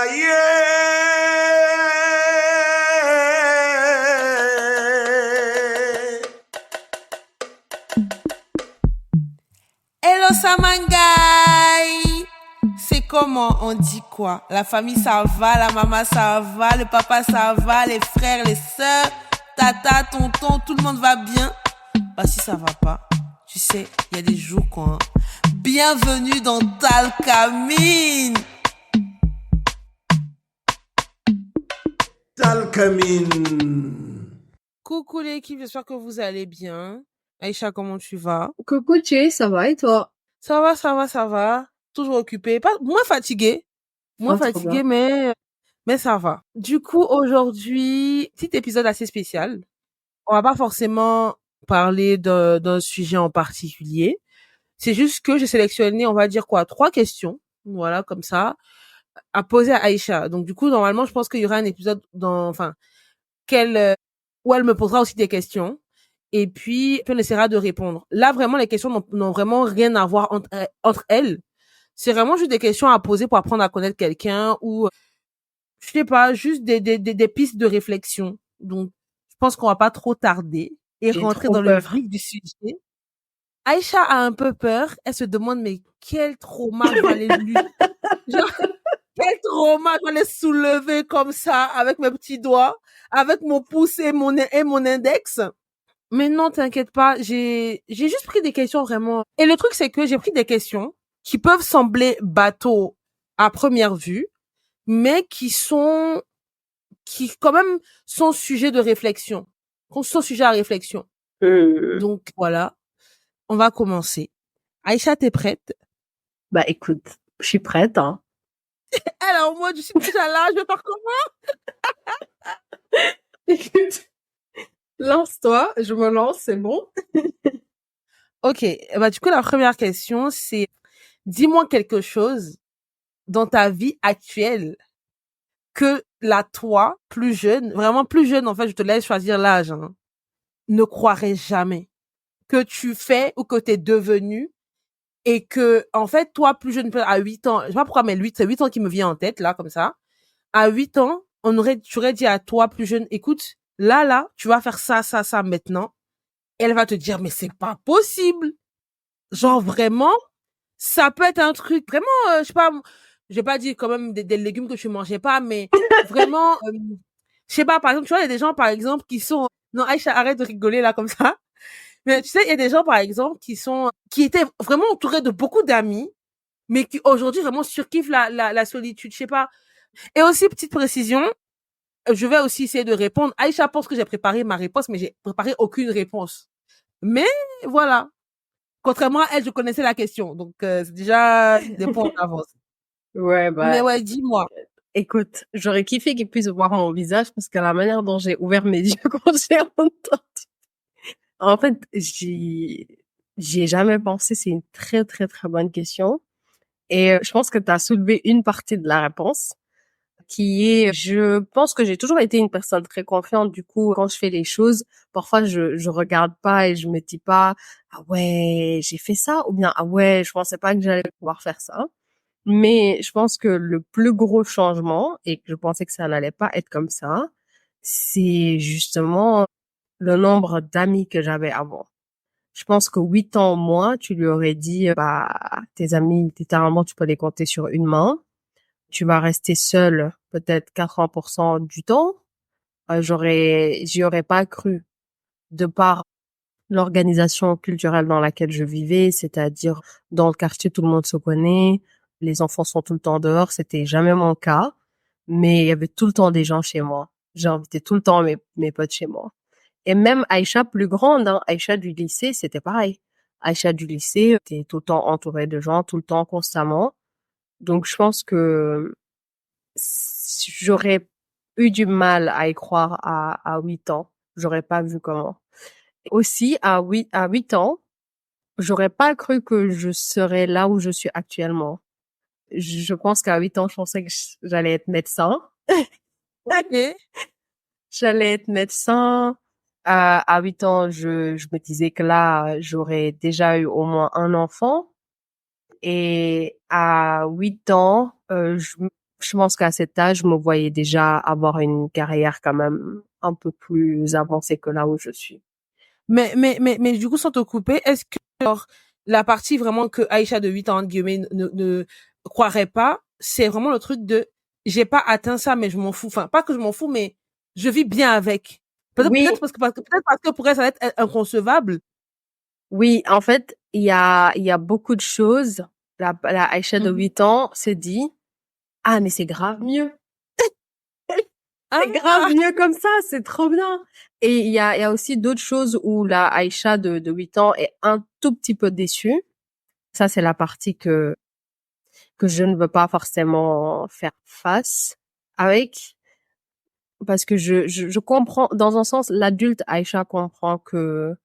Hello Samangai! C'est comment? On dit quoi? La famille ça va, la maman ça va, le papa ça va, les frères, les sœurs, tata, tonton, tout le monde va bien? Bah si ça va pas, tu sais, il y a des jours quoi. Bienvenue dans Talkamine! Talkamine. Coucou l'équipe, j'espère que vous allez bien. Aïcha, comment tu vas? Coucou Jay, ça va et toi? Ça va. Toujours occupée, pas moins fatiguée. Mais ça va. Du coup, aujourd'hui, petit épisode assez spécial. On va pas forcément parler d'un sujet en particulier. C'est juste que j'ai sélectionné, on va dire quoi, 3 questions. Voilà, comme ça, à poser à Aïcha. Donc, du coup, normalement, je pense qu'il y aura un épisode où elle me posera aussi des questions. Et puis on essaiera de répondre. Là, vraiment, les questions n'ont vraiment rien à voir entre elles. C'est vraiment juste des questions à poser pour apprendre à connaître quelqu'un ou, je sais pas, juste des pistes de réflexion. Donc, je pense qu'on va pas trop tarder et J'ai rentrer trop dans le peur. vif du sujet. Aïcha a un peu peur. Elle se demande, mais quel trauma je vais aller lui, genre, quel trauma je vais aller soulever comme ça avec mes petits doigts, avec mon pouce et mon index. Mais non, t'inquiète pas, j'ai juste pris des questions vraiment. Et le truc, c'est que j'ai pris des questions qui peuvent sembler bateaux à première vue, mais qui quand même sont sujets de réflexion. Sont sujets à réflexion. Donc, voilà. On va commencer. Aïcha, t'es prête? Bah écoute, je suis prête, hein. Alors, moi, je suis déjà là, je vais faire comment? Écoute, lance-toi, je me lance, c'est bon. Ok, bah du coup, la première question, c'est dis-moi quelque chose dans ta vie actuelle que la toi, plus jeune, vraiment plus jeune, en fait, je te laisse choisir l'âge, hein, ne croirais jamais que tu fais ou que t'es devenu et que, en fait, toi, plus jeune, à 8 ans, je sais pas pourquoi, mais c'est 8 ans qui me vient en tête, là, comme ça. À 8 ans, tu aurais dit à toi, plus jeune, écoute, là, tu vas faire ça maintenant. Et elle va te dire, mais c'est pas possible. Genre, vraiment, ça peut être un truc, vraiment, je sais pas, j'ai pas dit quand même des légumes que tu mangeais pas, mais vraiment, je sais pas, par exemple, tu vois, il y a des gens, par exemple, qui sont, non, Aïcha, arrête de rigoler, là, comme ça. Mais tu sais, il y a des gens, par exemple, qui étaient vraiment entourés de beaucoup d'amis, mais qui, aujourd'hui, vraiment surkiffent la solitude, je sais pas. Et aussi, petite précision, je vais aussi essayer de répondre. Aïcha pense que j'ai préparé ma réponse, mais j'ai préparé aucune réponse. Mais, voilà. Contrairement à elle, je connaissais la question. Donc, c'est déjà des points en avance. Ouais, Mais bah ouais, dis-moi. écoute, j'aurais kiffé qu'ils puissent voir mon visage parce que la manière dont j'ai ouvert mes yeux quand j'ai entendu. En fait, j'y ai jamais pensé, c'est une très très très bonne question. Et je pense que tu as soulevé une partie de la réponse. Qui est, je pense que j'ai toujours été une personne très confiante. Du coup, quand je fais les choses, parfois je regarde pas et je me dis pas, ah ouais, j'ai fait ça, ou bien, ah ouais, je pensais pas que j'allais pouvoir faire ça. Mais je pense que le plus gros changement, et que je pensais que ça n'allait pas être comme ça, c'est justement le nombre d'amis que j'avais avant. Je pense que 8 ans moins, tu lui aurais dit, bah, tes amis, littéralement, tu peux les compter sur une main. Tu vas rester seul peut-être 80% du temps. J'y aurais pas cru de par l'organisation culturelle dans laquelle je vivais, c'est-à-dire dans le quartier tout le monde se connaît, les enfants sont tout le temps dehors, c'était jamais mon cas, mais il y avait tout le temps des gens chez moi. J'invitais tout le temps mes potes chez moi. Et même Aïcha plus grande, hein, Aïcha du lycée, c'était pareil. Aïcha du lycée, t'es tout le temps entourée de gens, tout le temps, constamment. Donc je pense que j'aurais eu du mal à y croire à 8 ans. J'aurais pas vu comment. Aussi, à 8 ans, j'aurais pas cru que je serais là où je suis actuellement. Je pense qu'à 8 ans, je pensais que j'allais être médecin. Ok. J'allais être médecin. À 8 ans, je me disais que là, j'aurais déjà eu au moins un enfant. Et à 8 ans, je pense qu'à cet âge, je me voyais déjà avoir une carrière quand même un peu plus avancée que là où je suis. Mais du coup, sans te couper, est-ce que genre, la partie vraiment que Aïcha de 8 ans, entre guillemets, ne croirait pas, c'est vraiment le truc de j'ai pas atteint ça, mais je m'en fous. Enfin, pas que je m'en fous, mais je vis bien avec. Oui, Peut-être parce que pour elle, ça va être inconcevable. oui, en fait, il y a beaucoup de choses. La Aïcha de Mhm. 8 ans s'est dit, ah, mais c'est grave mieux. C'est grave Ah! mieux comme ça, c'est trop bien. Et il y a aussi d'autres choses où la Aïcha de 8 ans est un tout petit peu déçue. Ça, c'est la partie que je ne veux pas forcément faire face avec. Parce que je comprends, dans un sens, l'adulte Aïcha comprend que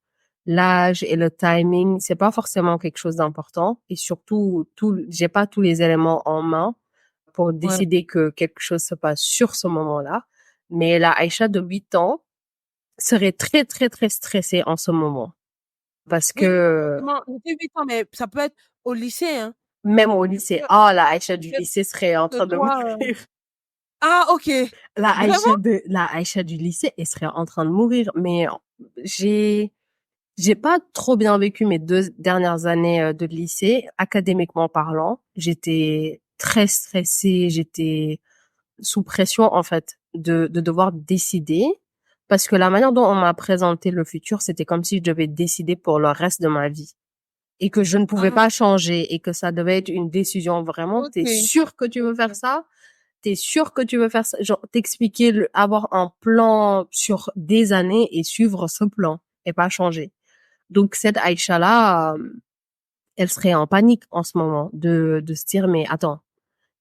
l'âge et le timing, c'est pas forcément quelque chose d'important. Et surtout, j'ai pas tous les éléments en main pour Ouais. décider que quelque chose se passe sur ce moment-là. Mais la Aïcha de 8 ans serait très, très, très stressée en ce moment. Parce Oui, que, justement, j'ai 8 ans, mais ça peut être au lycée, hein. même au lycée, Que- oh, la Aïcha du que- lycée serait en que train de toi, mourir. ah, ok. Vraiment? La Aïcha du lycée, elle serait en train de mourir. Mais j'ai, j'ai pas trop bien vécu mes 2 dernières années de lycée, académiquement parlant. J'étais très stressée, j'étais sous pression, en fait, de devoir décider. Parce que la manière dont on m'a présenté le futur, c'était comme si je devais décider pour le reste de ma vie. Et que je ne pouvais Ah, pas changer et que ça devait être une décision vraiment. T'es ok. sûr que tu veux faire Ok. ça? T'es sûr que tu veux faire ça? Genre, t'expliquer, avoir un plan sur des années et suivre ce plan et pas changer. Donc, cette Aïcha-là, elle serait en panique en ce moment de se dire, mais attends,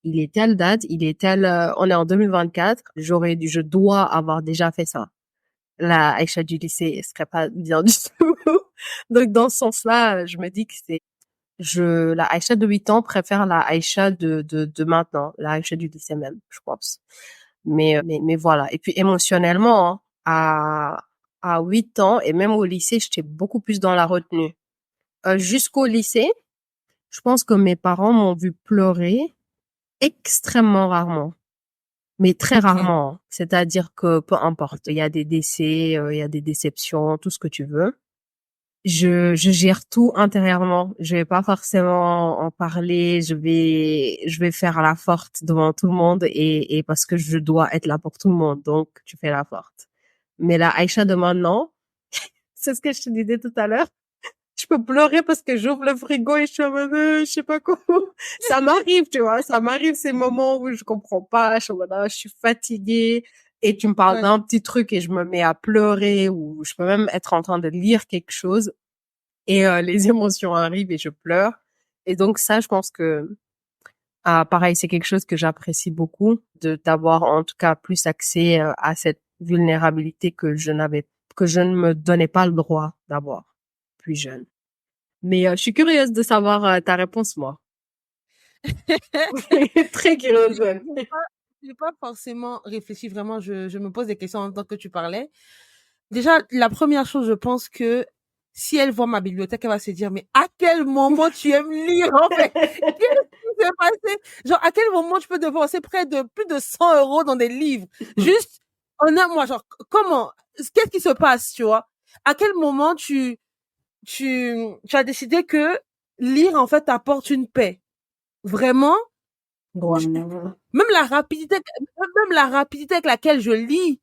il est telle date, il est tel, on est en 2024, je dois avoir déjà fait ça. La Aïcha du lycée, elle serait pas bien du tout. Donc, dans ce sens-là, je me dis que la Aïcha de 8 ans préfère la Aïcha de maintenant, la Aïcha du lycée même, je pense. Mais voilà. Et puis, émotionnellement, hein, à 8 ans, et même au lycée, j'étais beaucoup plus dans la retenue. Jusqu'au lycée, je pense que mes parents m'ont vu pleurer extrêmement rarement, mais très Ok. rarement, hein. C'est-à-dire que peu importe, il y a des décès, il y a des déceptions, tout ce que tu veux. Je gère tout intérieurement. Je vais pas forcément en parler. Je vais faire la forte devant tout le monde et parce que je dois être là pour tout le monde. Donc, tu fais la forte. Mais la Aïcha de maintenant, c'est ce que je te disais tout à l'heure. Je peux pleurer parce que j'ouvre le frigo et je suis en mode, je sais pas quoi. Ça m'arrive, tu vois. Ça m'arrive ces moments où je comprends pas. Je suis en mode, je suis fatiguée. Et tu me parles Ouais. d'un petit truc et je me mets à pleurer ou je peux même être en train de lire quelque chose et les émotions arrivent et je pleure. Et donc ça, je pense que pareil, c'est quelque chose que j'apprécie beaucoup de d'avoir en tout cas plus accès à cette vulnérabilité que je ne me donnais pas le droit d'avoir plus jeune. Mais je suis curieuse de savoir ta réponse, moi. Très curieuse. Ouais. J'ai pas, j'ai pas forcément réfléchi vraiment. Je me pose des questions en tant que tu parlais. Déjà, la première chose, je pense que si elle voit ma bibliothèque, elle va se dire, mais à quel moment tu aimes lire, en fait? Qu'est-ce qui s'est passé? Genre, à quel moment tu peux dépenser près de plus de 100 € dans des livres? Juste, en un mois, genre, comment? Qu'est-ce qui se passe, tu vois? À quel moment tu as décidé que lire, en fait, t'apporte une paix? Vraiment? Ouais. Même même la rapidité avec laquelle je lis,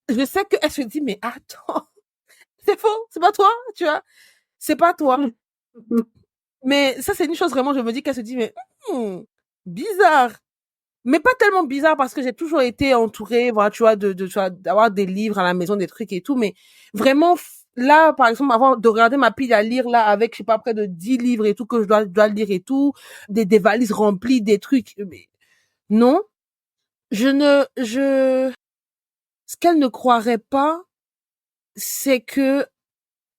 je sais qu'elle se dit, mais attends, c'est faux, c'est pas toi, tu vois, c'est pas toi. Mais ça, c'est une chose vraiment, je me dis qu'elle se dit, mais bizarre. Mais pas tellement bizarre parce que j'ai toujours été entourée, voilà, tu vois, tu vois, d'avoir des livres à la maison, des trucs et tout. Mais vraiment, là, par exemple, avant de regarder ma pile à lire, là, avec, je sais pas, près de 10 livres et tout, que dois lire et tout, des valises remplies, des trucs. Mais non, ce qu'elle ne croirait pas, c'est que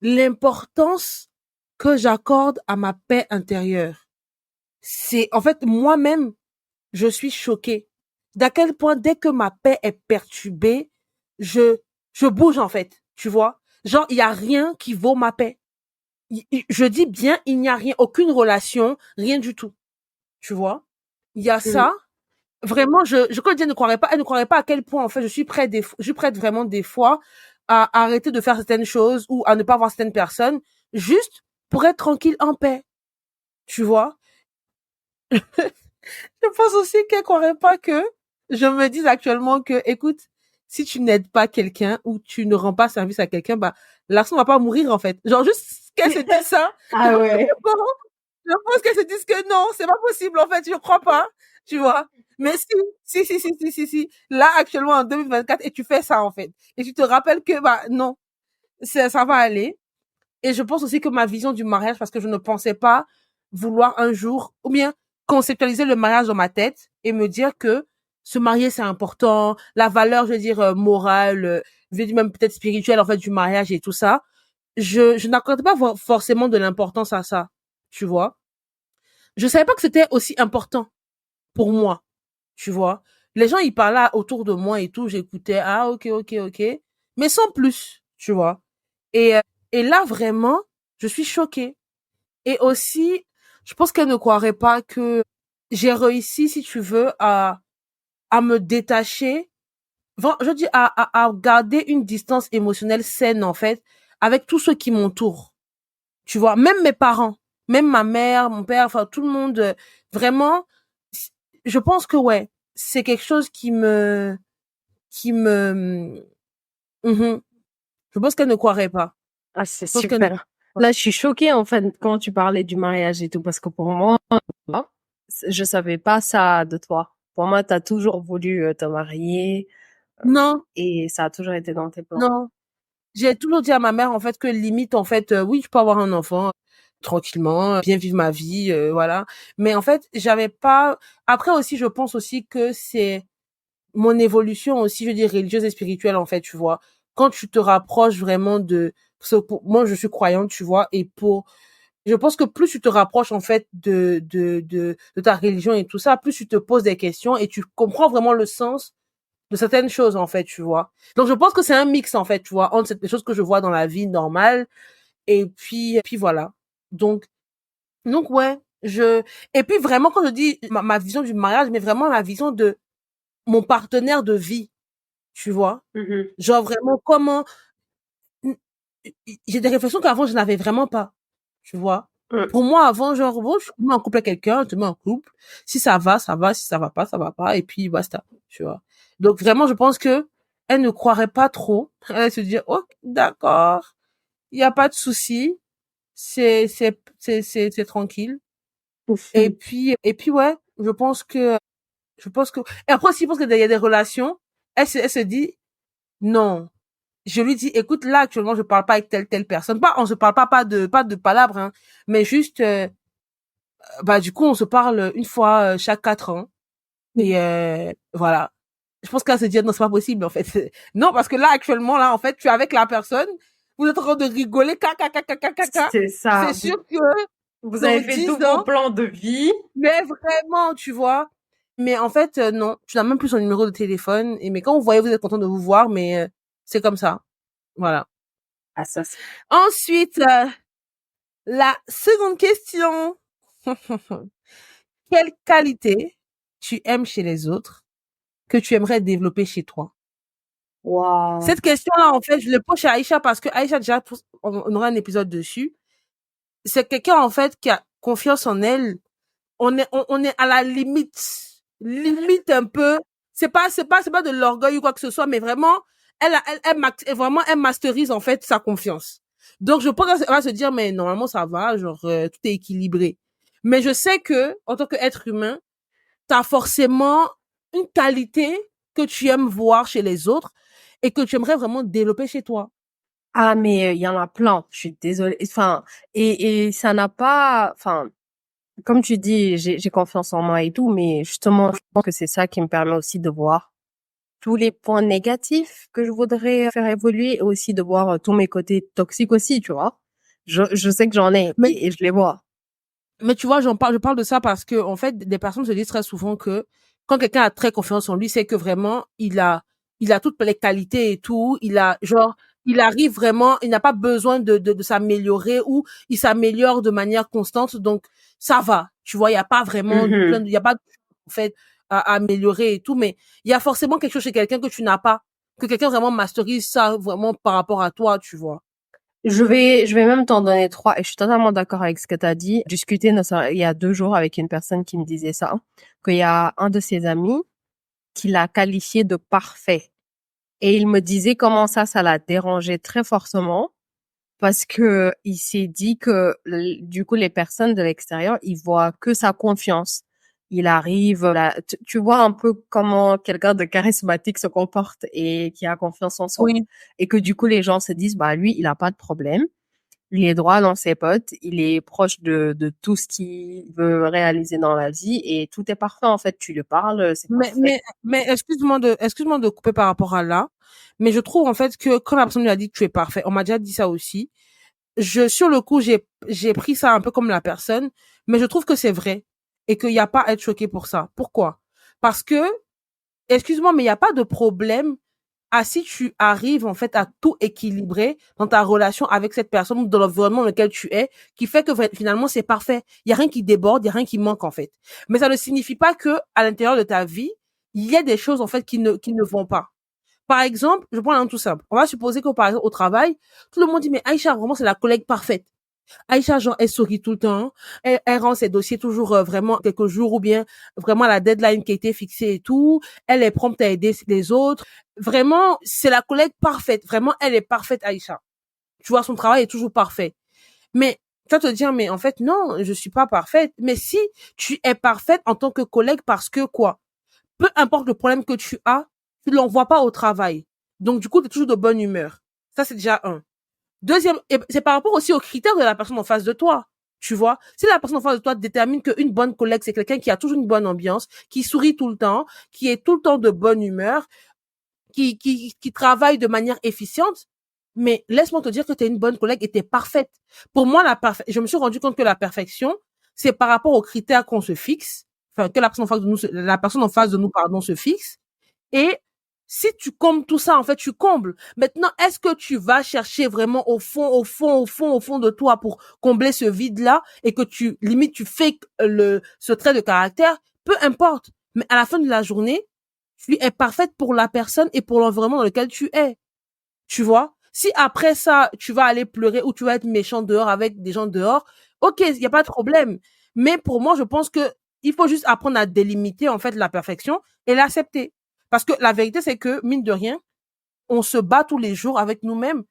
l'importance que j'accorde à ma paix intérieure. C'est, en fait, moi-même, je suis choquée. D'à quel point, dès que ma paix est perturbée, je, je bouge, en fait. Tu vois? Genre, il y a rien qui vaut ma paix. Je dis bien, il n'y a rien, aucune relation, rien du tout. Tu vois? Il y a ça. Vraiment, quand je dis elle ne croirait pas à quel point, en fait, je suis prête vraiment des fois à arrêter de faire certaines choses ou à ne pas voir certaines personnes juste pour être tranquille en paix. Tu vois? Je pense aussi qu'elle croirait pas que je me dise actuellement que, écoute, si tu n'aides pas quelqu'un ou tu ne rends pas service à quelqu'un, bah, la personne va pas mourir, en fait. Genre, juste qu'elle se dise ça. Ah ouais. Je pense qu'elles se disent que non, c'est pas possible, en fait, je crois pas, tu vois. Mais si. Là, actuellement, en 2024, et tu fais ça, en fait. Et tu te rappelles que, bah, non, ça va aller. Et je pense aussi que ma vision du mariage, parce que je ne pensais pas vouloir un jour, ou bien conceptualiser le mariage dans ma tête et me dire que se marier, c'est important, la valeur, je veux dire, morale, je veux dire même peut-être spirituelle, en fait, du mariage et tout ça. Je n'accorde pas forcément de l'importance à ça, tu vois. Je savais pas que c'était aussi important pour moi, tu vois. Les gens, ils parlaient autour de moi et tout, j'écoutais, ah, ok, mais sans plus, tu vois. Et, euh, et là, vraiment, je suis choquée. Et aussi, je pense qu'elle ne croirait pas que j'ai réussi, si tu veux, à me détacher, je dis à garder une distance émotionnelle saine, en fait, avec tous ceux qui m'entourent. Tu vois, même mes parents, même ma mère, mon père, enfin tout le monde, vraiment, je pense que ouais, c'est quelque chose qui me, mhm. Je pense qu'elle ne croirait pas. Ah, c'est Je pense qu'elle ne super. Là, je suis choquée, en fait, quand tu parlais du mariage et tout, parce que pour moi, je savais pas ça de toi. Pour moi, tu as toujours voulu te marier non, et ça a toujours été dans tes plans. non. J'ai toujours dit à ma mère, en fait, que limite, en fait, oui, je peux avoir un enfant tranquillement, bien vivre ma vie, voilà. Mais en fait, j'avais pas. Après aussi, je pense aussi que c'est mon évolution aussi, je veux dire, religieuse et spirituelle, en fait, tu vois. Quand tu te rapproches vraiment parce que moi, je suis croyante, tu vois, je pense que plus tu te rapproches, en fait, de ta religion et tout ça, plus tu te poses des questions et tu comprends vraiment le sens de certaines choses, en fait, tu vois. Donc, je pense que c'est un mix, en fait, tu vois, entre les choses que je vois dans la vie normale et puis voilà. Donc, ouais, et puis vraiment, quand je dis ma vision du mariage, mais vraiment la vision de mon partenaire de vie, tu vois. Mhm. Genre vraiment comment j'ai des réflexions qu'avant je n'avais vraiment pas, tu vois. Mm. Pour moi avant genre bon, je me mets en couple avec quelqu'un, je te mets en couple, si ça va, ça va, si ça va pas et puis basta, tu vois. Donc vraiment je pense que elle ne croirait pas trop, elle allait se dire "Oh, d'accord, il y a pas de souci, c'est tranquille." Et puis ouais, je pense que et après aussi je pense que il y a des relations, elle se dit non. Je lui dis, écoute, là, actuellement, je parle pas avec telle personne. On se parle pas de palabres, hein, mais juste, bah, du coup, on se parle une fois chaque 4 ans. Et, voilà. Je pense qu'elle se dit, non, c'est pas possible, en fait. Non, parce que là, actuellement, là, en fait, tu es avec la personne, vous êtes en train de rigoler, caca. C'est C'est ça. sûr que Vous dans avez fait tous 10 vos ans, plans de vie. mais vraiment, tu vois. Mais en fait, non, tu n'as même plus son numéro de téléphone. Mais quand vous voyez, vous êtes content de vous voir, mais c'est comme ça. Voilà. Ah, ça, c'est... Ensuite, la seconde question. Quelle qualité tu aimes chez les autres que tu aimerais développer chez toi? Waouh. Cette question-là, en fait, je le pose à Aïcha parce que Aïcha, déjà, on aura un épisode dessus. C'est quelqu'un, en fait, qui a confiance en elle. On est à la limite un peu. C'est pas de l'orgueil ou quoi que ce soit, mais vraiment, vraiment, elle masterise, en fait, sa confiance. Donc, je pense qu'elle va se dire, mais normalement, ça va, genre, tout est équilibré. Mais je sais que, en tant qu'être humain, t'as forcément une qualité que tu aimes voir chez les autres et que tu aimerais vraiment développer chez toi. Ah, mais il y en a plein. Je suis désolée. Enfin, et ça n'a pas... Enfin, comme tu dis, j'ai confiance en moi et tout, mais justement, je pense que c'est ça qui me permet aussi de voir tous les points négatifs que je voudrais faire évoluer et aussi de voir tous mes côtés toxiques aussi, tu vois. Je sais que j'en ai Mais, et je les vois. mais tu vois, je parle de ça parce que, en fait, des personnes se disent très souvent que quand quelqu'un a très confiance en lui, c'est que vraiment, il a toutes les qualités et tout. Il arrive vraiment, il n'a pas besoin de s'améliorer ou il s'améliore de manière constante. Donc, ça va. Tu vois, il n'y a pas vraiment Mhm. il y a pas, en fait, à améliorer et tout, mais il y a forcément quelque chose chez quelqu'un que tu n'as pas, que quelqu'un vraiment masterise ça vraiment par rapport à toi, tu vois. Je vais même t'en donner trois et je suis totalement d'accord avec ce que tu as dit. J'ai discuté il y a 2 jours avec une personne qui me disait ça, qu'il y a un de ses amis qui l'a qualifié de parfait. Et il me disait comment ça l'a dérangé très fortement parce que il s'est dit que du coup les personnes de l'extérieur, ils voient que sa confiance. Il arrive là, tu vois un peu comment quelqu'un de charismatique se comporte et qui a confiance en soi. Oui. Et que du coup les gens se disent bah lui, il a pas de problème. Il est droit dans ses potes, il est proche de tout ce qu'il veut réaliser dans la vie et tout est parfait en fait. Tu lui parles, c'est Mais, parfait. mais, mais excuse-moi de couper par rapport à là, mais je trouve en fait que quand la personne lui a dit que tu es parfait, on m'a déjà dit ça aussi. Sur le coup, j'ai pris ça un peu comme la personne, mais je trouve que c'est vrai et qu'il n'y a pas à être choqué pour ça. Pourquoi? Parce que, excuse-moi, mais il n'y a pas de problème à si tu arrives en fait à tout équilibrer dans ta relation avec cette personne ou dans l'environnement dans lequel tu es, qui fait que finalement c'est parfait. Il y a rien qui déborde, il y a rien qui manque en fait. Mais ça ne signifie pas que à l'intérieur de ta vie, il y a des choses en fait qui ne vont pas. Par exemple, je prends un tout simple. On va supposer que par exemple au travail, tout le monde dit mais Aïcha vraiment c'est la collègue parfaite. Aïcha, genre, elle sourit tout le temps. Elle rend ses dossiers toujours vraiment quelques jours ou bien vraiment la deadline qui a été fixée et tout. Elle est prompte à aider les autres. Vraiment, c'est la collègue parfaite. Vraiment, elle est parfaite, Aïcha. Tu vois, son travail est toujours parfait. Mais tu vas te dire, mais en fait, non, je suis pas parfaite. Mais si tu es parfaite en tant que collègue parce que quoi? Peu importe le problème que tu as, tu l'envoies pas au travail. Donc, du coup, tu es toujours de bonne humeur. Ça, c'est déjà un. Deuxième, c'est par rapport aussi aux critères de la personne en face de toi. Tu vois, si la personne en face de toi détermine qu'une bonne collègue, c'est quelqu'un qui a toujours une bonne ambiance, qui sourit tout le temps, qui est tout le temps de bonne humeur, qui travaille de manière efficiente, mais laisse-moi te dire que tu es une bonne collègue et tu es parfaite. Pour moi, je me suis rendu compte que la perfection, c'est par rapport aux critères qu'on se fixe, enfin, que la personne en face de nous, pardon, se fixe. Et si tu combles tout ça, en fait, tu combles. Maintenant, est-ce que tu vas chercher vraiment au fond de toi pour combler ce vide-là et que limite, tu fais ce trait de caractère? Peu importe. Mais à la fin de la journée, tu es parfaite pour la personne et pour l'environnement dans lequel tu es. Tu vois? Si après ça, tu vas aller pleurer ou tu vas être méchant dehors avec des gens dehors, ok, il n'y a pas de problème. Mais pour moi, je pense que il faut juste apprendre à délimiter en fait la perfection et l'accepter. Parce que la vérité, c'est que, mine de rien, on se bat tous les jours avec nous-mêmes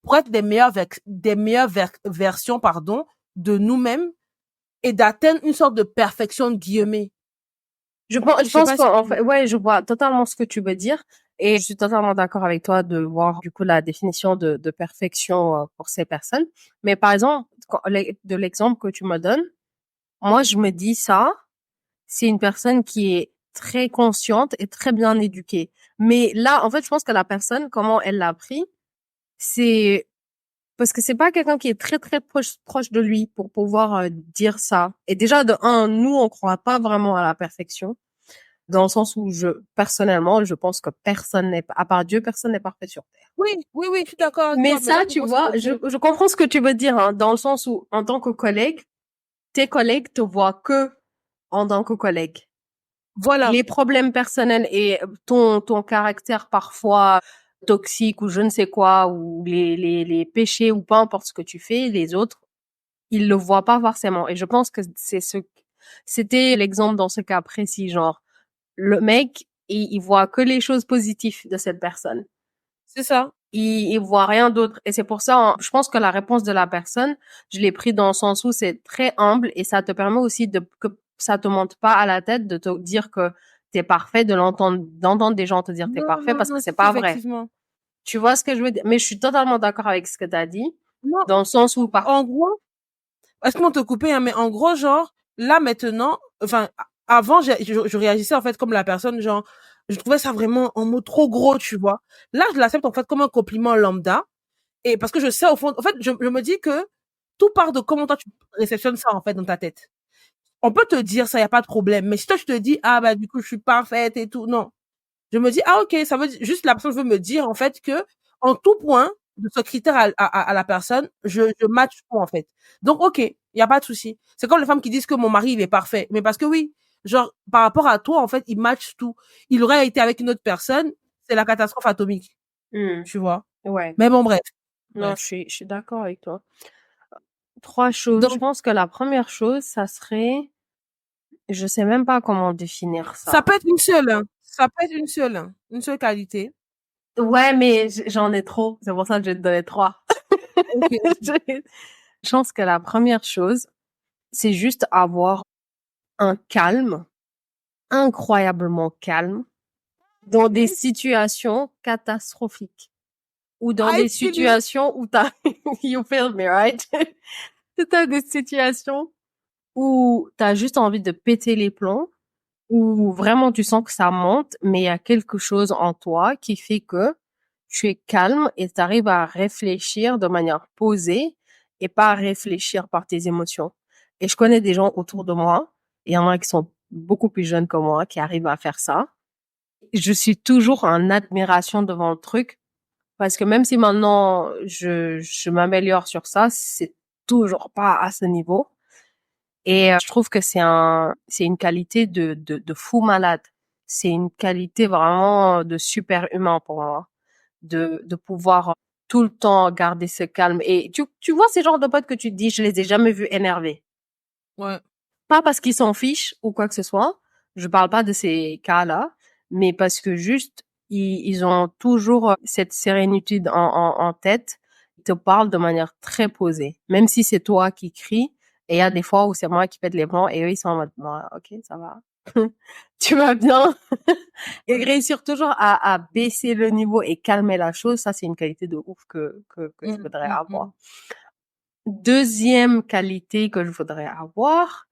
pour être des meilleures versions, pardon, de nous-mêmes et d'atteindre une sorte de perfection de guillemets. Je pense, Je je sais pense pas si qu'en fait, ouais, je vois totalement ce que tu veux dire et je suis totalement d'accord avec toi de voir du coup la définition de perfection pour ces personnes. Mais par exemple, de l'exemple que tu me donnes, moi je me dis ça, c'est une personne qui est très consciente et très bien éduquée. Mais là, en fait, je pense que la personne, comment elle l'a pris, c'est parce que c'est pas quelqu'un qui est très très proche de lui pour pouvoir dire ça. Et déjà de un, nous on croit pas vraiment à la perfection. Dans le sens où personnellement, je pense que personne n'est, à part Dieu, personne n'est parfait sur terre. oui, oui, oui, je suis d'accord avec Mais toi. Mais là, ça, je tu pense que vois, je comprends ce que tu veux dire, hein, dans le sens où, en tant que collègue, tes collègues te voient que en tant que collègue. voilà. Les problèmes personnels et ton caractère parfois toxique ou je ne sais quoi, ou les péchés ou peu importe ce que tu fais, les autres, ils le voient pas forcément. Et je pense que c'était l'exemple dans ce cas précis, genre, le mec, il voit que les choses positives de cette personne. C'est ça. Il voit rien d'autre. Et c'est pour ça, hein, je pense que la réponse de la personne, je l'ai pris dans le sens où c'est très humble et ça te permet aussi que ça te monte pas à la tête de te dire que t'es parfait, d'entendre des gens te dire t'es Non, parfait non, parce que non, c'est si, pas vrai. effectivement. Tu vois ce que je veux dire? Mais je suis totalement d'accord avec ce que t'as dit, Non, dans le sens où en gros, excuse-moi de te couper, hein, mais en gros, genre, là, maintenant, enfin, avant, je réagissais, en fait, comme la personne, genre, je trouvais ça vraiment en mot trop gros, tu vois. Là, je l'accepte, en fait, comme un compliment lambda. Et parce que je sais, au fond, en fait, je me dis que tout part de comment toi, tu réceptionnes ça, en fait, dans ta tête. On peut te dire ça, y a pas de problème. Mais si toi, je te dis, ah, bah, du coup, je suis parfaite et tout, non. Je me dis, ah, ok, ça veut dire, juste la personne veut me dire, en fait, que, en tout point, de ce critère à la personne, je match tout, en fait. Donc, ok, il y a pas de souci. C'est comme les femmes qui disent que mon mari, il est parfait. Mais parce que oui, Genre, par rapport à toi, en fait, il match tout. Il aurait été avec une autre personne, c'est la catastrophe atomique, tu vois. Ouais. Mais bon, bref. Non, Bref. je suis d'accord avec toi. 3 choses. Je Donc, pense que la première chose, ça serait, je sais même pas comment définir ça ça. peut être une seule, hein. Ça peut être une seule, hein. Une seule qualité. Ouais, mais j'en ai trop. C'est pour ça que je vais te donner 3. Ok. Je pense que la première chose, c'est juste avoir un calme, incroyablement calme, dans des situations catastrophiques ou dans I des feel you. situations où t'as, you feel me, right? T'as des situations où t'as juste envie de péter les plombs, où vraiment tu sens que ça monte, mais il y a quelque chose en toi qui fait que tu es calme et tu arrives à réfléchir de manière posée et pas à réfléchir par tes émotions. Et je connais des gens autour de moi, il y en a qui sont beaucoup plus jeunes que moi, qui arrivent à faire ça. Je suis toujours en admiration devant le truc, parce que même si maintenant je m'améliore sur ça, c'est toujours pas à ce niveau. Et je trouve que c'est une qualité de fou malade. C'est une qualité vraiment de super humain pour moi, de pouvoir tout le temps garder ce calme. Et tu vois ces genres de potes que tu te dis, je les ai jamais vus énervés. Ouais. Pas parce qu'ils s'en fichent ou quoi que ce soit. Je parle pas de ces cas-là, mais parce que juste, ils ont toujours cette sérénité en tête. Ils te parlent de manière très posée. Même si c'est toi qui cries, et il y a des fois où c'est moi qui pète les plombs, et eux, ils sont en mode, ouais, ok, ça va. Tu vas bien. Et réussir toujours à baisser le niveau et calmer la chose, ça, c'est une qualité de ouf que je voudrais avoir. Deuxième qualité que je voudrais avoir,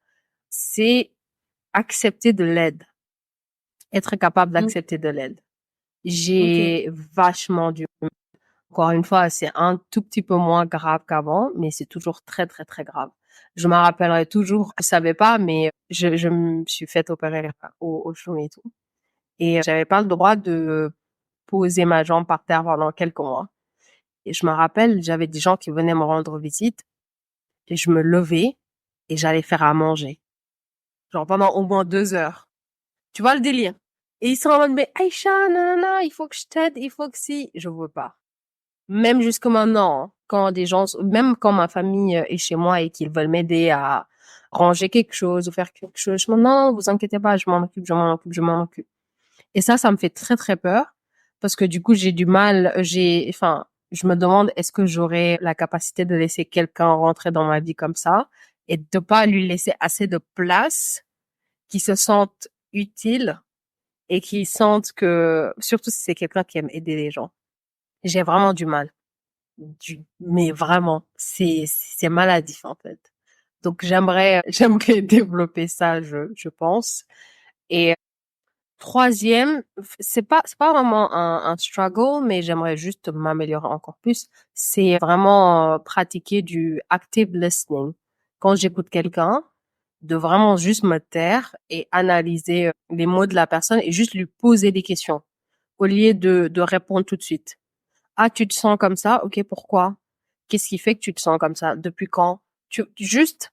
c'est accepter de l'aide. Être capable d'accepter de l'aide. Ok. J'ai vachement du, encore une fois, c'est un tout petit peu moins grave qu'avant, mais c'est toujours très, très, très grave. Je me rappellerai toujours, je savais pas, mais je me suis fait opérer au genou et tout. Et j'avais pas le droit de poser ma jambe par terre pendant quelques mois. Et je me rappelle, j'avais des gens qui venaient me rendre visite et je me levais et j'allais faire à manger. Genre pendant au moins 2 heures. Tu vois le délire? Et ils sont en mode, mais Aïcha, nanana, il faut que je t'aide, il faut que si. Je veux pas. Même jusque maintenant, hein, quand des gens, même quand ma famille est chez moi et qu'ils veulent m'aider à ranger quelque chose ou faire quelque chose, je me dis, non, vous inquiétez pas, je m'en occupe, je m'en occupe, je m'en occupe. Et ça me fait très, très peur parce que du coup, j'ai du mal, enfin, je me demande est-ce que j'aurai la capacité de laisser quelqu'un rentrer dans ma vie comme ça et de pas lui laisser assez de place, qui se sente utile et qui sentent que, surtout si c'est quelqu'un qui aime aider les gens. J'ai vraiment du mal. Mais vraiment, c'est maladif, en fait. Donc, j'aimerais développer ça, je pense. Et troisième, c'est pas vraiment un struggle, mais j'aimerais juste m'améliorer encore plus. C'est vraiment pratiquer du active listening. Quand j'écoute quelqu'un, de vraiment juste me taire et analyser les mots de la personne et juste lui poser des questions au lieu de répondre tout de suite. Ah, tu te sens comme ça? Ok, pourquoi? Qu'est-ce qui fait que tu te sens comme ça? Depuis quand? Juste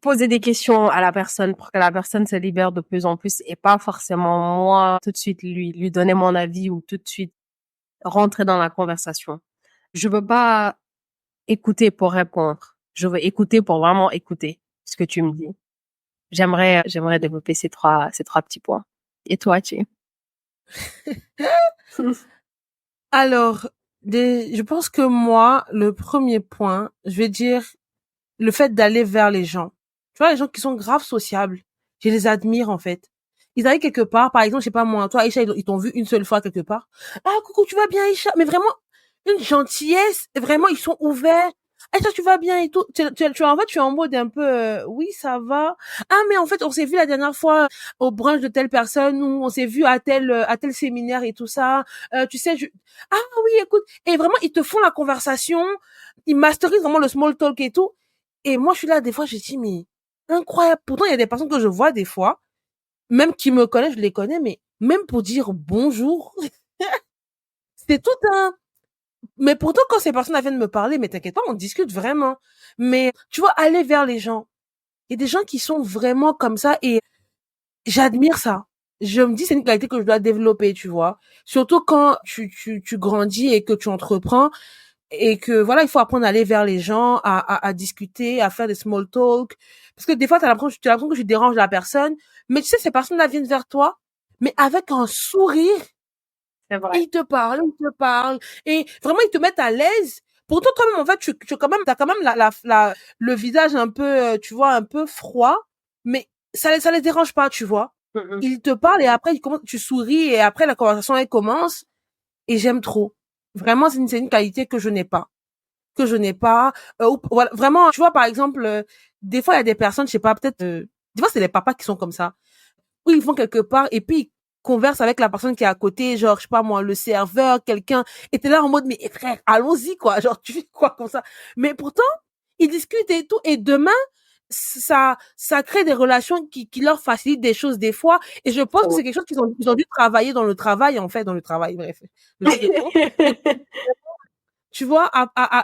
poser des questions à la personne pour que la personne se libère de plus en plus et pas forcément moi tout de suite lui donner mon avis ou tout de suite rentrer dans la conversation. Je veux pas écouter pour répondre. Je veux écouter pour vraiment écouter ce que tu me dis. J'aimerais développer ces trois petits points. Et toi, tu? Alors, je pense que moi, le premier point, je vais dire le fait d'aller vers les gens. Tu vois, les gens qui sont graves sociables, je les admire en fait. Ils arrivent quelque part, par exemple, je sais pas moi, toi Aïcha, ils t'ont vu une seule fois quelque part. Ah, coucou, tu vas bien Aïcha? Mais vraiment, une gentillesse, vraiment, ils sont ouverts. Aïcha, tu vas bien et tout. En fait, tu es en mode un peu, oui, ça va. Ah, mais en fait, on s'est vu la dernière fois au brunch de telle personne ou on s'est vu à tel séminaire et tout ça. Tu sais, ah oui, écoute. Et vraiment, ils te font la conversation. Ils masterisent vraiment le small talk et tout. Et moi, je suis là, des fois, je dis, mais incroyable. Pourtant, il y a des personnes que je vois des fois, même qui me connaissent, je les connais, mais même pour dire bonjour, c'est tout un... Mais pourtant, quand ces personnes viennent me parler, mais t'inquiète pas, on discute vraiment. Mais tu vois, aller vers les gens. Il y a des gens qui sont vraiment comme ça et j'admire ça. Je me dis, c'est une qualité que je dois développer, tu vois. Surtout quand tu grandis et que tu entreprends et que, voilà, il faut apprendre à aller vers les gens, à discuter, à faire des small talk. Parce que des fois, t'as l'impression que tu déranges la personne, mais tu sais, ces personnes-là viennent vers toi, mais avec un sourire, C'est et vrai. ils te parlent, et vraiment, ils te mettent à l'aise. Pourtant, toi-même, en fait, t'as quand même le visage un peu, tu vois, un peu froid, mais ça les dérange pas, tu vois. Mhm. Ils te parlent et après, tu souris et après, la conversation, elle commence et j'aime trop. Vraiment, c'est une qualité que je n'ai pas. Que je n'ai pas. Voilà, vraiment, tu vois, par exemple, des fois, il y a des personnes, je sais pas, peut-être, des fois, c'est les papas qui sont comme ça. Où ils vont quelque part et puis ils conversent avec la personne qui est à côté, genre, je sais pas moi, le serveur, quelqu'un, et t'es là en mode, mais frère, allons-y, quoi. Genre, tu fais quoi comme ça? Mais pourtant, ils discutent et tout, et demain, ça crée des relations qui leur facilitent des choses des fois, et je pense que Trop. c'est quelque chose ils ont dû travailler dans le travail, en fait, dans le travail, bref, le truc de trop. Et tu vois,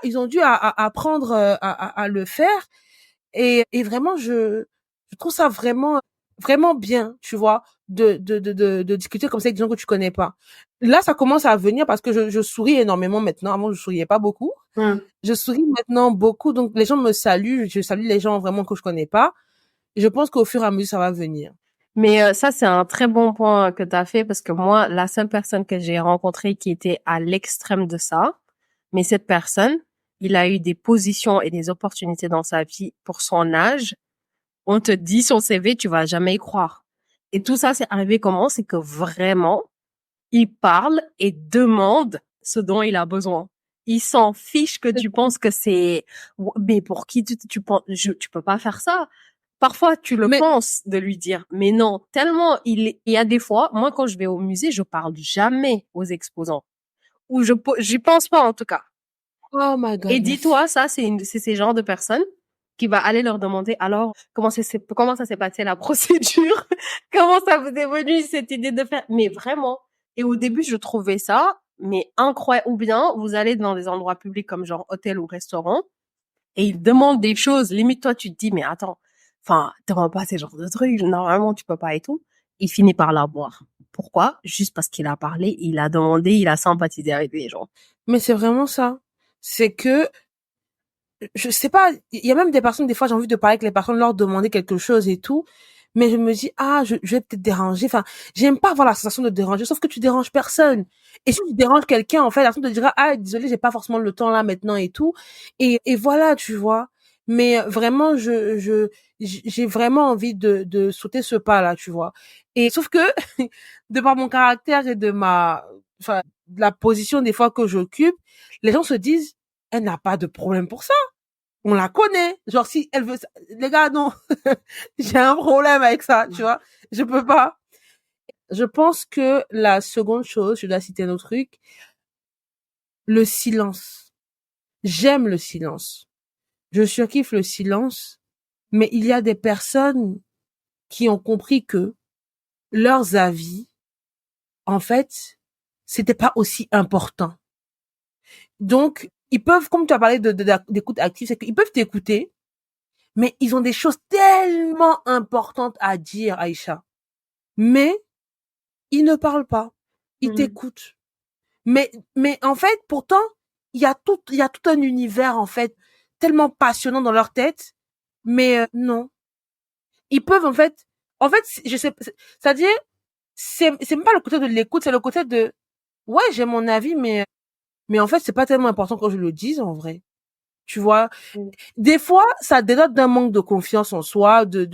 ils ont dû apprendre à le faire, et vraiment, je trouve ça vraiment bien, tu vois, de discuter comme ça avec des gens que tu connais pas. Là, ça commence à venir parce que je souris énormément maintenant. Avant, je souriais pas beaucoup. Hmm. Je souris maintenant beaucoup, donc les gens me saluent. Je salue les gens vraiment que je connais pas. Et je pense qu'au fur et à mesure, ça va venir. Mais ça, c'est un très bon point que tu as fait parce que moi, la seule personne que j'ai rencontrée qui était à l'extrême de ça, mais cette personne, il a eu des positions et des opportunités dans sa vie pour son âge. On te dit son CV, tu vas jamais y croire. Et tout ça, c'est arrivé comment? C'est que vraiment, il parle et demande ce dont il a besoin. Il s'en fiche que tu penses que c'est, mais pour qui tu penses, tu peux pas faire ça. Parfois, tu le Mais, penses de lui dire, mais non, tellement il y a des fois, moi, quand je vais au musée, je parle jamais aux exposants. Ou j'y pense pas, en tout cas. oh my Et goodness. dis-toi, ça, c'est ces genres de personnes qui va aller leur demander, alors, comment ça s'est passé la procédure? Comment ça vous est venu cette idée de faire? Mais vraiment. Et au début, je trouvais ça, mais incroyable. Ou bien, vous allez dans des endroits publics comme genre hôtel ou restaurant, et ils demandent des choses. Limite, toi, tu te dis, mais attends, enfin, demandes pas ces genres de trucs. Normalement, tu peux pas et tout. Il finit par la boire. Pourquoi? Juste parce qu'il a parlé, il a demandé, il a sympathisé avec les gens. Mais c'est vraiment ça. C'est que je sais pas, il y a même des personnes, des fois, j'ai envie de parler avec les personnes, leur demander quelque chose et tout, mais je me dis, ah, je vais peut-être déranger. Enfin, j'aime pas avoir la sensation de déranger, sauf que tu déranges personne. Et si tu déranges quelqu'un, en fait, la personne te dira, ah, désolé, j'ai pas forcément le temps là maintenant et tout. Et voilà, tu vois. Mais vraiment, j'ai vraiment envie de sauter ce pas là, tu vois. Et sauf que, de par mon caractère et enfin, de la position des fois que j'occupe, les gens se disent, elle n'a pas de problème pour ça, on la connaît. Genre, si elle veut, les gars, non, j'ai un problème avec ça, tu vois. Je peux pas. Je pense que la seconde chose, je dois citer un autre truc, le silence. J'aime le silence. Je surkiffe le silence, mais il y a des personnes qui ont compris que leurs avis, en fait, c'était pas aussi important. Donc, ils peuvent, comme tu as parlé d'écoute active, c'est qu'ils peuvent t'écouter, mais ils ont des choses tellement importantes à dire, Aïcha. Mais ils ne parlent pas. Ils Mhm. t'écoutent. Mais en fait, pourtant, il y a tout un univers, en fait, tellement passionnant dans leur tête. Mais non. Ils peuvent, en fait, je sais, c'est-à-dire, c'est même pas le côté de l'écoute, c'est le côté de, ouais, j'ai mon avis, mais en fait, c'est pas tellement important que je le dise, en vrai. Tu vois, des fois, ça dénote d'un manque de confiance en soi, de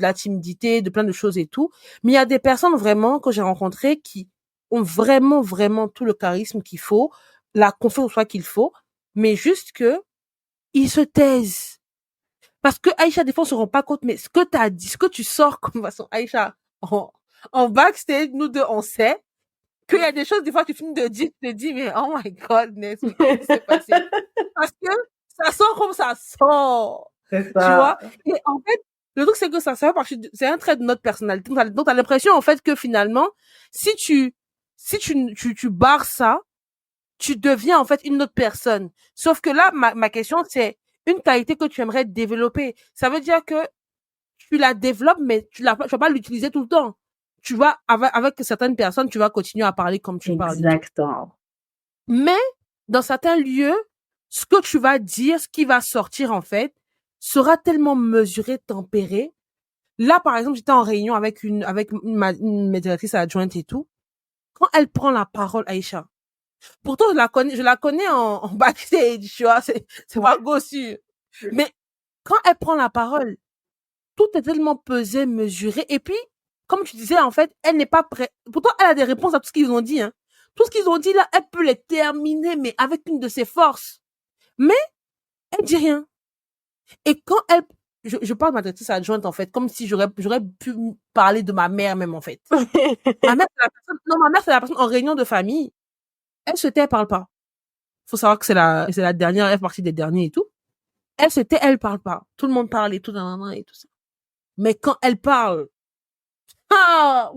la timidité, de plein de choses et tout. Mais il y a des personnes vraiment que j'ai rencontrées qui ont vraiment tout le charisme qu'il faut, la confiance en soi qu'il faut, mais juste que ils se taisent. Parce que Aïcha, des fois, on se rend pas compte, mais ce que tu as dit, ce que tu sors comme façon, Aïcha, en backstage, nous deux, on sait qu'il y a des choses, des fois, tu finis de dire, tu te dis, mais oh my godness, mais qu'est-ce qui s'est passé? Parce que ça sort comme ça sort. C'est Tu ça. vois? Et en fait, le truc, c'est que ça fait partie c'est un trait de notre personnalité. Donc, t'as l'impression, en fait, que finalement, si tu barres ça, tu deviens, en fait, une autre personne. Sauf que là, ma question, c'est une qualité que tu aimerais développer. Ça veut dire que tu la développes, mais tu vas pas l'utiliser tout le temps. Tu vas, avec certaines personnes, tu vas continuer à parler comme tu parles. Exactement. Mais, dans certains lieux, ce que tu vas dire, ce qui va sortir, en fait, sera tellement mesuré, tempéré. Là, par exemple, j'étais en réunion avec une médiatrice adjointe et tout. Quand elle prend la parole, Aïcha, pourtant, je la connais en backstage, tu vois, c'est pas gossu. Mais, quand elle prend la parole, tout est tellement pesé, mesuré. Et puis, comme tu disais, en fait, elle n'est pas prête. Pourtant, elle a des réponses à tout ce qu'ils ont dit, hein. Tout ce qu'ils ont dit là, elle peut les terminer, mais avec une de ses forces. Mais, elle dit rien. Et quand elle, je parle de ma directrice adjointe, en fait, comme si j'aurais pu parler de ma mère même, en fait. Ma mère, c'est la personne en réunion de famille. Elle se tait, elle parle pas. Faut savoir que c'est la dernière, elle fait partie des derniers et tout. Elle se tait, elle parle pas. Tout le monde parle et tout, et tout ça. Mais quand elle parle, ah,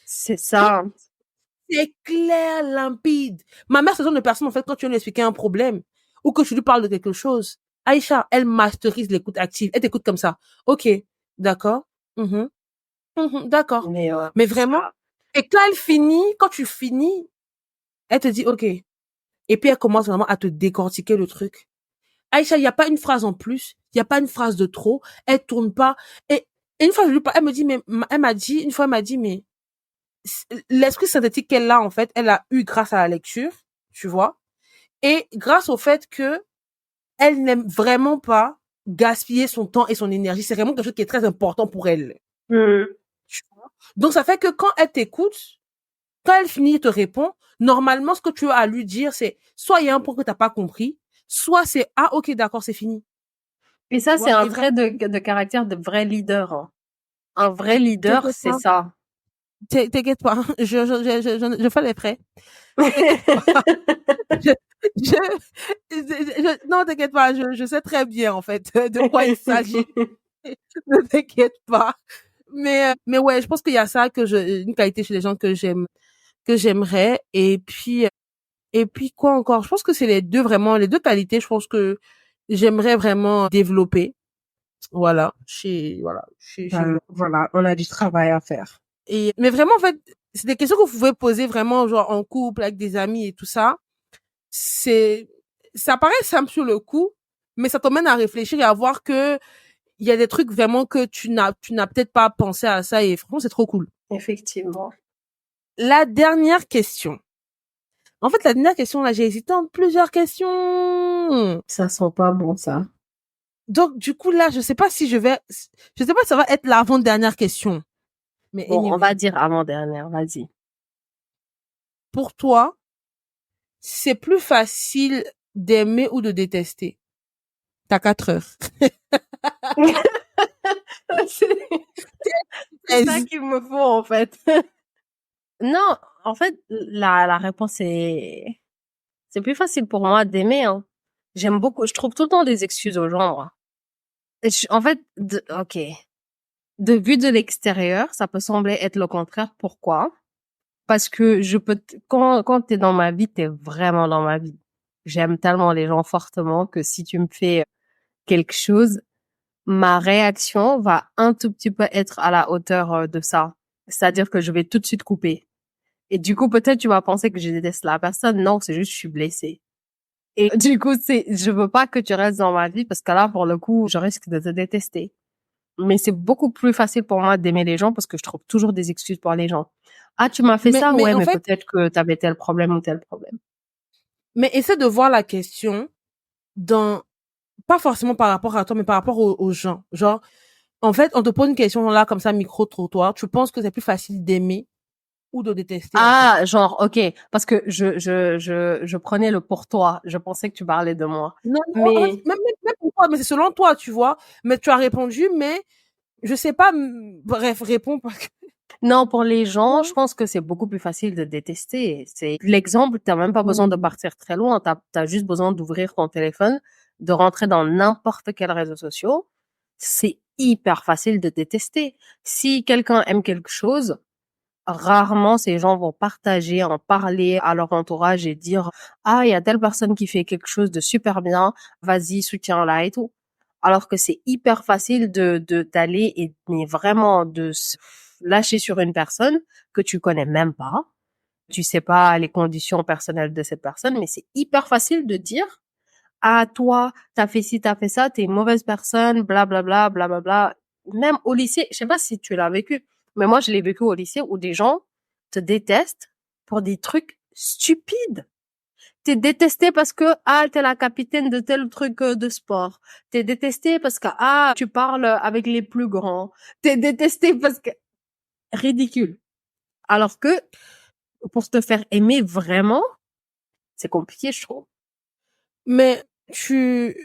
C'est ça. c'est clair, limpide. Ma mère, c'est le genre de personne, en fait, quand tu viens lui expliquer un problème, ou que tu lui parles de quelque chose, Aïcha, elle masterise l'écoute active. Elle t'écoute comme ça. Ok, d'accord. D'accord. Mais vraiment, et quand tu finis, elle te dit ok. Et puis elle commence vraiment à te décortiquer le truc. Aïcha, il n'y a pas une phrase en plus, il n'y a pas une phrase de trop, elle tourne pas. Et une fois, je lui parle, elle me dit, mais, une fois, elle m'a dit, mais, l'esprit synthétique qu'elle a, en fait, elle a eu grâce à la lecture, tu vois, et grâce au fait que elle n'aime vraiment pas gaspiller son temps et son énergie. C'est vraiment quelque chose qui est très important pour elle. Tu vois. Donc, ça fait que quand elle t'écoute, quand elle finit et te répond, normalement, ce que tu as à lui dire, c'est soit il y a un point que t'as pas compris, soit c'est ah ok d'accord c'est fini. Et ça, c'est un trait de caractère de vrai leader. Hein. Un vrai leader, c'est ça. T'inquiète pas, je fais les frais. Non, t'inquiète pas, je sais très bien en fait de quoi il s'agit. Ne t'inquiète pas. Mais ouais, je pense qu'il y a ça une qualité chez les gens que j'aimerais. Et puis quoi encore? Je pense que c'est les deux qualités, je pense que j'aimerais vraiment développer. Voilà. Voilà, on a du travail à faire. Mais vraiment, en fait, c'est des questions que vous pouvez poser vraiment, genre, en couple, avec des amis et tout ça. Ça paraît simple sur le coup, mais ça t'emmène à réfléchir et à voir que il y a des trucs vraiment que tu n'as peut-être pas pensé à ça et franchement, c'est trop cool. Effectivement. La dernière question. En fait, la dernière question, là, j'ai hésité entre plusieurs questions. Ça sent pas bon, ça. Donc, du coup, là, je sais pas si ça va être l'avant-dernière question. Mais bon, anyway. on va dire avant-dernière, vas-y. Pour toi, c'est plus facile d'aimer ou de détester? T'as 4 heures. C'est ça qu'il me faut, en fait. Non, en fait, la réponse c'est plus facile pour moi d'aimer, hein. J'aime beaucoup, je trouve tout le temps des excuses aux gens, moi. En fait, ok. De vue de l'extérieur, ça peut sembler être le contraire. Pourquoi? Parce que quand t'es dans ma vie, t'es vraiment dans ma vie. J'aime tellement les gens fortement que si tu me fais quelque chose, ma réaction va un tout petit peu être à la hauteur de ça. C'est-à-dire que je vais tout de suite couper. Et du coup, peut-être tu vas penser que je déteste la personne. Non, c'est juste que je suis blessée. Et du coup, je veux pas que tu restes dans ma vie parce que là, pour le coup, je risque de te détester. Mais c'est beaucoup plus facile pour moi d'aimer les gens parce que je trouve toujours des excuses pour les gens. Ah, tu m'as fait ça? Ouais, mais peut-être que t'avais tel problème ou tel problème. Mais essaie de voir la question pas forcément par rapport à toi, mais par rapport aux gens. Genre, en fait, on te pose une question là, comme ça, micro-trottoir. Tu penses que c'est plus facile d'aimer ou de détester? Ah, genre, ok. Parce que je prenais le pour toi. Je pensais que tu parlais de moi. Non, Mais même pour toi, mais c'est selon toi, tu vois. Mais tu as répondu, mais je sais pas, bref, réponds parce que. non, pour les gens, je pense que c'est beaucoup plus facile de détester. C'est l'exemple, t'as même pas besoin de partir très loin. T'as juste besoin d'ouvrir ton téléphone, de rentrer dans n'importe quel réseau social. C'est hyper facile de détester. Si quelqu'un aime quelque chose, rarement ces gens vont partager, en parler à leur entourage et dire, ah, il y a telle personne qui fait quelque chose de super bien, vas-y, soutiens-la et tout. Alors que c'est hyper facile de d'aller et mais vraiment de se lâcher sur une personne que tu connais même pas. Tu sais pas les conditions personnelles de cette personne, mais c'est hyper facile de dire, ah, toi, t'as fait ci, t'as fait ça, t'es une mauvaise personne, blablabla, blablabla. Même au lycée, je sais pas si tu l'as vécu, mais moi, je l'ai vécu au lycée où des gens te détestent pour des trucs stupides. T'es détesté parce que, ah, t'es la capitaine de tel truc de sport. T'es détesté parce que, ah, tu parles avec les plus grands. T'es détesté parce que, ridicule. Alors que, pour te faire aimer vraiment, c'est compliqué, je trouve. Mais tu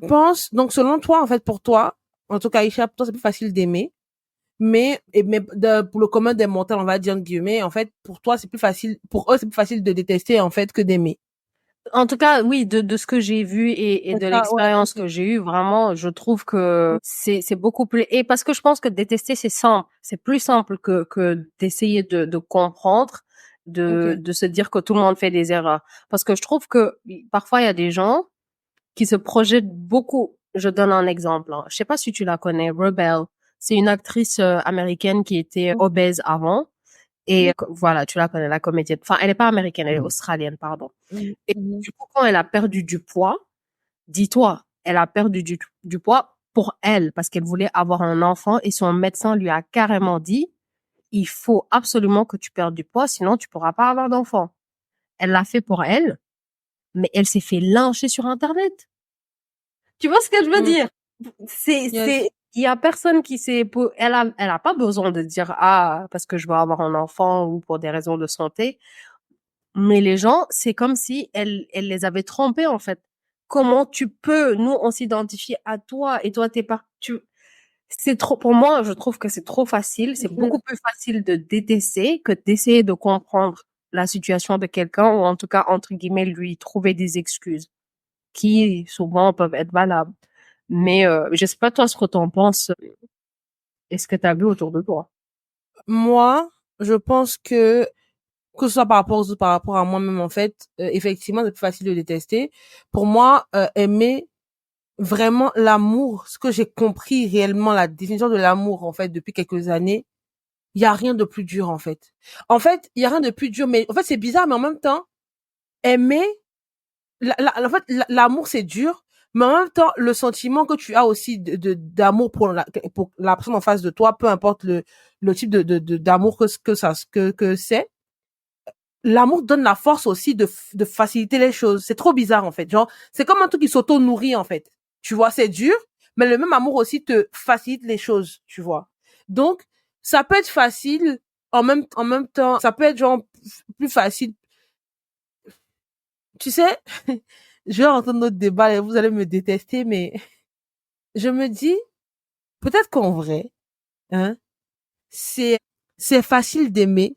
penses, donc selon toi, en fait, pour toi, en tout cas, Isha, pour toi, c'est plus facile d'aimer. Pour le commun des mortels, on va dire, entre guillemets, en fait, pour toi, c'est plus facile, pour eux, c'est plus facile de détester, en fait, que d'aimer. En tout cas, oui, de ce que j'ai vu et C'est de ça, ouais. l'expérience que j'ai eue, vraiment, je trouve que c'est beaucoup plus, et parce que je pense que détester, c'est simple. C'est plus simple que d'essayer de comprendre, Ok. de se dire que tout le monde fait des erreurs. Parce que je trouve que parfois, il y a des gens qui se projettent beaucoup. Je donne un exemple, hein. Je sais pas si tu la connais, Rebel. C'est une actrice américaine qui était obèse avant. Et voilà, tu la connais, la comédienne. Enfin, elle est pas américaine, elle est australienne, pardon. Mhm. Et Mhm. du coup, quand elle a perdu du poids, dis-toi, elle a perdu du poids pour elle, parce qu'elle voulait avoir un enfant et son médecin lui a carrément dit, il faut absolument que tu perdes du poids, sinon tu pourras pas avoir d'enfant. Elle l'a fait pour elle, mais elle s'est fait lyncher sur Internet. Tu vois ce que je veux Mhm. dire? Yes. Il y a personne qui elle a pas besoin de dire, ah, parce que je veux avoir un enfant ou pour des raisons de santé. Mais les gens, c'est comme si elle les avait trompés, en fait. Comment tu peux, nous, on s'identifie à toi et toi, t'es pas, c'est trop, pour moi, je trouve que c'est trop facile. C'est beaucoup plus facile de détester que d'essayer de comprendre la situation de quelqu'un ou en tout cas, entre guillemets, lui trouver des excuses qui souvent peuvent être valables. Mais je sais pas toi ce que t'en penses. Est-ce que t'as vu autour de toi? Moi, je pense que ce soit par rapport aux autres, par rapport à moi-même, en fait, effectivement, c'est plus facile de détester. Pour moi, aimer vraiment l'amour, ce que j'ai compris réellement, la définition de l'amour, en fait, depuis quelques années, il y a rien de plus dur, en fait. En fait, il y a rien de plus dur, mais en fait, c'est bizarre, mais en même temps, aimer, en fait, l'amour, c'est dur, mais en même temps, le sentiment que tu as aussi d'amour pour la personne en face de toi, peu importe le type d'amour que c'est, l'amour donne la force aussi de faciliter les choses. C'est trop bizarre, en fait. Genre, c'est comme un truc qui s'auto-nourrit, en fait. Tu vois, c'est dur, mais le même amour aussi te facilite les choses, tu vois. Donc, ça peut être facile, en même temps, ça peut être genre plus facile. Tu sais, je vais rentrer dans notre débat et vous allez me détester, mais je me dis, peut-être qu'en vrai, hein, c'est, c'est facile d'aimer,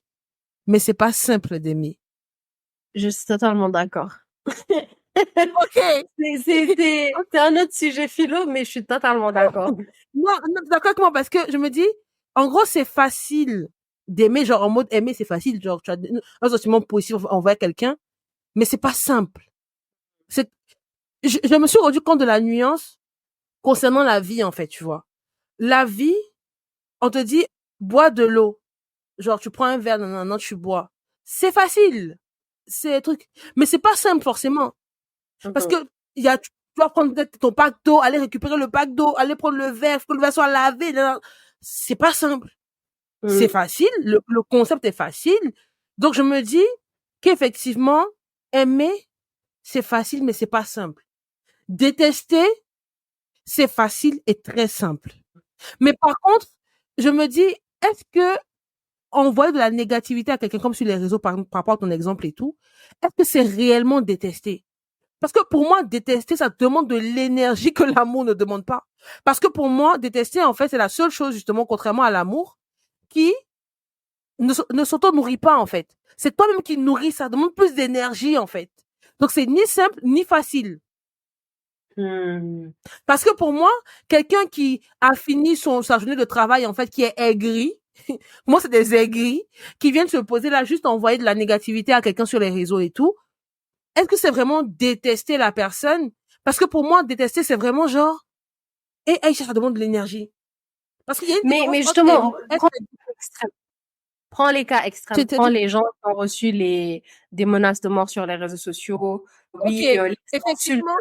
mais c'est pas simple d'aimer. Je suis totalement d'accord. Ok. C'est un autre sujet philo, mais je suis totalement d'accord. Non, non, d'accord avec moi, parce que je me dis, en gros, c'est facile d'aimer, genre en mode aimer, c'est facile, genre tu as un sentiment positif envers quelqu'un, mais c'est pas simple. C'est, je me suis rendu compte de la nuance concernant la vie, en fait, tu vois. La vie, on te dit, bois de l'eau. Genre, tu prends un verre, non, non, non, tu bois. C'est facile. C'est un truc. Mais c'est pas simple, forcément. Parce Mhm. que, tu dois prendre peut-être ton pack d'eau, aller récupérer le pack d'eau, aller prendre le verre, que le verre soit lavé. Non, non. C'est pas simple. C'est Mm. facile, le concept est facile. Donc je me dis qu'effectivement, aimer, c'est facile, mais c'est pas simple. Détester, c'est facile et très simple. Mais par contre, je me dis, est-ce que envoyer de la négativité à quelqu'un comme sur les réseaux par rapport à ton exemple et tout, est-ce que c'est réellement détester? Parce que pour moi, détester, ça demande de l'énergie que l'amour ne demande pas. Parce que pour moi, détester, en fait, c'est la seule chose, justement, contrairement à l'amour, qui ne s'auto-nourrit pas, en fait. C'est toi-même qui nourris, ça demande plus d'énergie, en fait. Donc, c'est ni simple, ni facile. Mm. Parce que pour moi, quelqu'un qui a fini sa journée de travail, en fait, qui est aigri, moi, c'est des aigris, qui viennent se poser là, juste envoyer de la négativité à quelqu'un sur les réseaux et tout. Est-ce que c'est vraiment détester la personne? Parce que pour moi, détester, c'est vraiment genre, Et Aïcha, ça demande de l'énergie. Parce qu'il y a une différence Mais entre justement, être prends les cas extrêmes. Prends les cas extrêmes. c'est-à-dire, Prends les gens qui ont reçu des menaces de mort sur les réseaux sociaux. Oui, ok, les insultes, effectivement,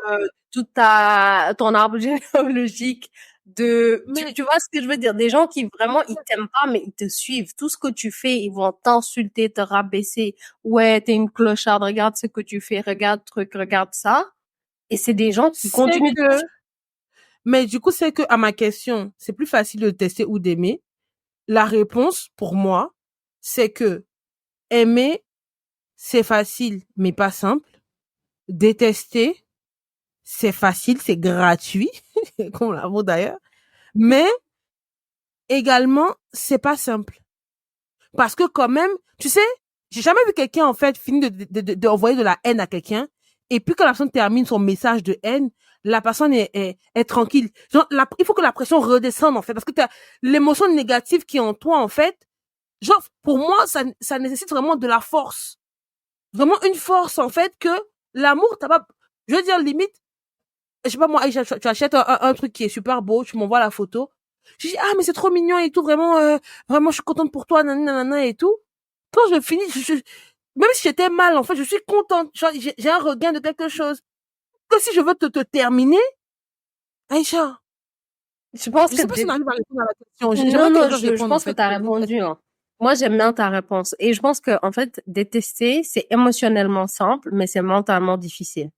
tout ton arbre généalogique mais tu vois ce que je veux dire? Des gens qui vraiment, ils t'aiment pas, mais ils te suivent. Tout ce que tu fais, ils vont t'insulter, te rabaisser. Ouais, t'es une clocharde, regarde ce que tu fais, regarde truc, regarde ça. Et c'est des gens qui c'est continuent de te que, mais du coup, c'est que à ma question, c'est plus facile de tester ou d'aimer. La réponse, pour moi, c'est que aimer, c'est facile, mais pas simple. Détester, c'est facile, c'est gratuit, comme l'amour d'ailleurs. Mais également, c'est pas simple. Parce que quand même, tu sais, j'ai jamais vu quelqu'un, en fait, finir d'envoyer de la haine à quelqu'un. Et puis quand la personne termine son message de haine, la personne est tranquille. Genre, il faut que la pression redescende, en fait. Parce que t'as l'émotion négative qui est en toi, en fait. Genre, pour moi, ça nécessite vraiment de la force. Vraiment une force, en fait, que l'amour, t'as pas, je veux dire, limite, je sais pas moi, Aïcha, tu achètes un truc qui est super beau, tu m'envoies la photo. Je dis, ah, mais c'est trop mignon et tout, vraiment, vraiment, je suis contente pour toi, nanana et tout. Quand je finis, même si j'étais mal, en fait, je suis contente. Genre, j'ai un regain de quelque chose. Que si je veux te terminer, Aïcha, Je pense je que sais pas si on arrive à répondre à la question. non, J'aimerais que non, quelqu'un je réponde, en pense que fait. tu as Vous faites- répondu, hein. Moi, j'aime bien ta réponse. Et je pense que, en fait, détester, c'est émotionnellement simple, mais c'est mentalement difficile.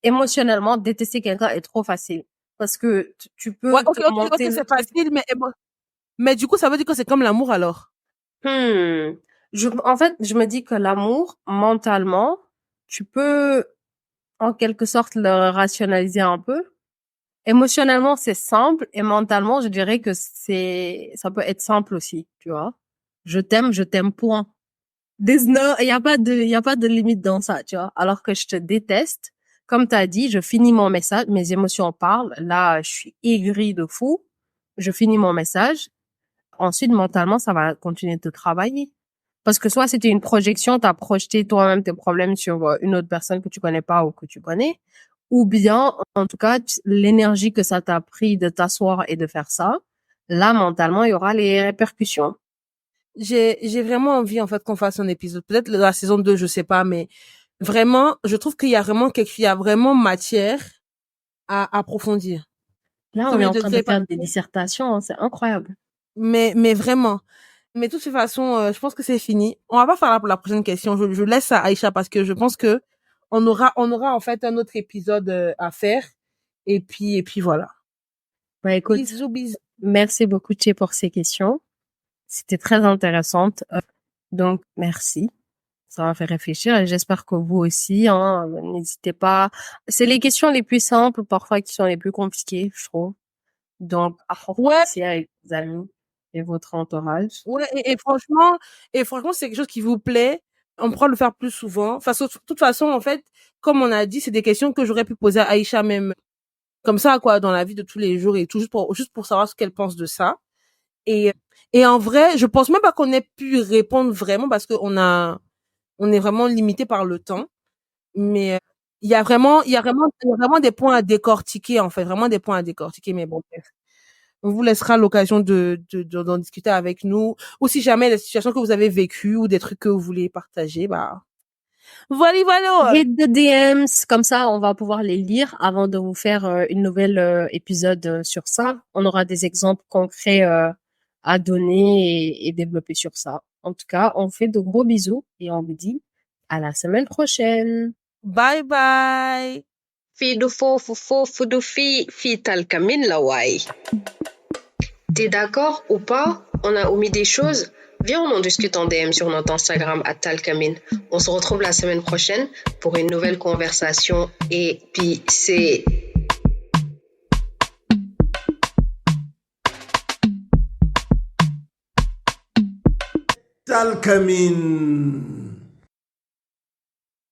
Émotionnellement, détester quelqu'un est trop facile. Parce que tu Ouais, peux ok, te ok, monter ok, le c'est truc. facile, mais du coup, ça veut dire que c'est comme l'amour, alors. Hmm. En fait, je me dis que l'amour, mentalement, tu peux, en quelque sorte, le rationaliser un peu. Émotionnellement, c'est simple et mentalement, je dirais que ça peut être simple aussi, tu vois. Je t'aime, point. Il y a pas de limite dans ça, tu vois. Alors que je te déteste, comme tu as dit, je finis mon message, mes émotions parlent. Là, je suis aigrie de fou. Je finis mon message. Ensuite, mentalement, ça va continuer de te travailler. Parce que soit c'était une projection, t'as projeté toi-même tes problèmes sur une autre personne que tu connais pas ou que tu connais, ou bien, en tout cas, l'énergie que ça t'a pris de t'asseoir et de faire ça, là, mentalement, il y aura les répercussions. J'ai vraiment envie, en fait, qu'on fasse un épisode. Peut-être la saison 2, je sais pas, mais vraiment, je trouve qu'il y a vraiment il y a vraiment matière à approfondir. Là, on est Premier en train de degré, faire des dissertations, hein, c'est incroyable. mais vraiment. Mais de toute façon, je pense que c'est fini. On va pas faire la prochaine question. Je laisse à Aïcha parce que je pense que on aura en fait un autre épisode à faire. Et puis voilà. Bah, écoute, Bisous, bisous. merci beaucoup, Tché, pour ces questions. C'était très intéressante. Donc, merci. Ça m'a fait réfléchir et j'espère que vous aussi, hein, n'hésitez pas. C'est les questions les plus simples, parfois, qui sont les plus compliquées, je trouve. Donc, Ouais, approfondissez avec vos amis et votre entourage. ouais, et franchement, c'est quelque chose qui vous plaît. On pourra le faire plus souvent. Enfin, de toute façon, en fait, comme on a dit, c'est des questions que j'aurais pu poser à Aïcha même, comme ça, quoi, dans la vie de tous les jours et tout, juste pour savoir ce qu'elle pense de ça. Et, et en vrai, je pense même pas qu'on ait pu répondre vraiment parce on est vraiment limité par le temps. Mais il y a vraiment des points à décortiquer, en fait, vraiment des points à décortiquer. Mais bon, bref. On vous laissera l'occasion d'en discuter avec nous. Ou si jamais des situations que vous avez vécues ou des trucs que vous voulez partager, bah, voilà, voilà. Hit the DMs, comme ça, on va pouvoir les lire avant de vous faire une nouvelle épisode sur ça. On aura des exemples concrets à donner et développer sur ça. En tout cas, on fait de gros bisous et on vous dit à la semaine prochaine. Bye bye. Fii du foofu du fii talkamin la waay. T'es d'accord ou pas? On a omis des choses? Viens, on en discute en DM sur notre Instagram @talkamin. On se retrouve la semaine prochaine pour une nouvelle conversation épicée. Talkamin.